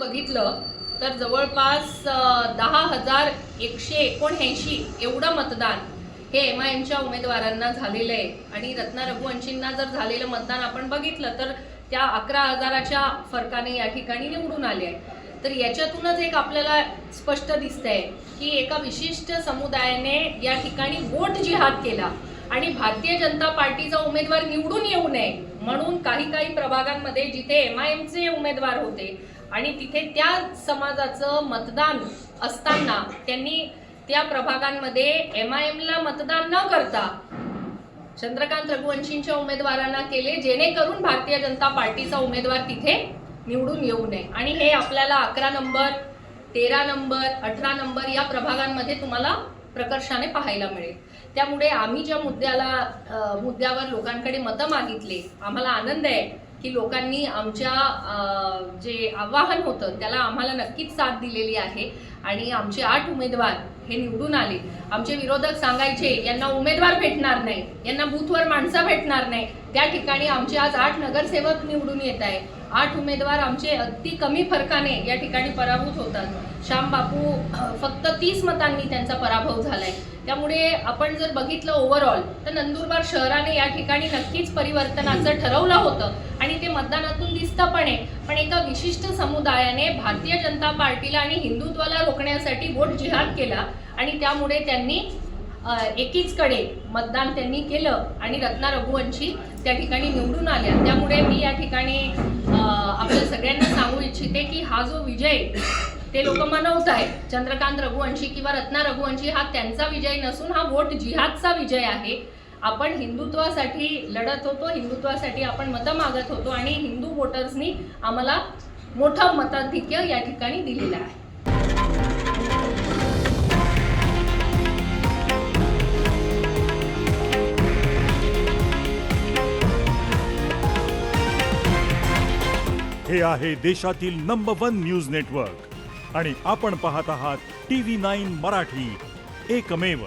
बघितलं तर जवळपास 10,179 एवढं मतदान हे एमआयएमच्या उमेदवारांना झालेलं आहे आणि रत्ना रघुवंशींना जर झालेलं मतदान आपण बघितलं तर त्या 11,000च्या फरकाने या ठिकाणी निवडून आले आहे। तर याच्यातूनच एक आपल्याला स्पष्ट दिसतंय की एका विशिष्ट समुदायाने या ठिकाणी वोट जिहाद केला आणि भारतीय जनता पार्टीचा उमेदवार निवडून येऊ नये म्हणून काही प्रभागांमध्ये जिथे एमआयएमचे उमेदवार होते आणि तिथे त्या समाजाचं मतदान असताना त्यांनी त्या प्रभागांमध्ये एमआयएमला मतदान न करता चंद्रकांत रघुवंशींच्या उमेदवारांना केले, जेणेकरून भारतीय जनता पार्टीचा उमेदवार तिथे निवडून येऊ नये। आणि हे आपल्याला 11 नंबर, 13 नंबर, 18 नंबर या प्रभागांमध्ये तुम्हाला प्रकर्षाने पाहायला मिळेल। त्यामुळे आम्ही ज्या मुद्द्यावर लोकांकडे मतं मागितले, आम्हाला आनंद आहे की लोकांनी आमच्या जे आव्हान होतं त्याला आम्हाला नक्कीच साथ दिलेली आहे आणि आमचे 8 उमेदवार हे निवडून आले। आमचे विरोधक सांगायचे यांना उमेदवार भेटणार नाही, यांना बूथवर माणसं भेटणार नाही, त्या ठिकाणी आमचे आज 8 नगरसेवक निवडून येत आहे। 8 उमेदवार आमचे अगदी कमी फरकाने या ठिकाणी पराभूत होतात। श्याम बापू फक्त 30 मतांनी त्यांचा पराभव झालाय। त्यामुळे आपण जर बघितलं ओव्हरऑल तर नंदुरबार शहराने या ठिकाणी नक्कीच परिवर्तनाचं ठरवलं होतं आणि ते मतदानातून दिसतं पण आहे। पण एका विशिष्ट समुदायाने भारतीय जनता पार्टीला आणि हिंदुत्वाला रोखण्यासाठी वोट जिहाद केला आणि त्यामुळे त्यांनी एकीचकडे मतदान त्यांनी केलं आणि रत्ना रघुवंशी त्या ठिकाणी निवडून आल्या। त्यामुळे मी या ठिकाणी आपल्या सगळ्यांना सांगू इच्छिते की हा जो विजय ते लोक मनवत आहेत, चंद्रकांत रघुवंशी किंवा रत्ना रघुवंशी, हा त्यांचा विजय नसून हा वोट जिहादचा विजय आहे। आपण हिंदुत्वासाठी लढत होतो, हिंदुत्वासाठी आपण मतं मागत होतो आणि हिंदू वोटर्सनी आम्हाला मोठं मताधिक्य या ठिकाणी दिलेलं आहे। हे आहे देशातील नंबर 1 न्यूज नेटवर्क आणि आपण पाहत आहात TV9 मराठी, एकमेव।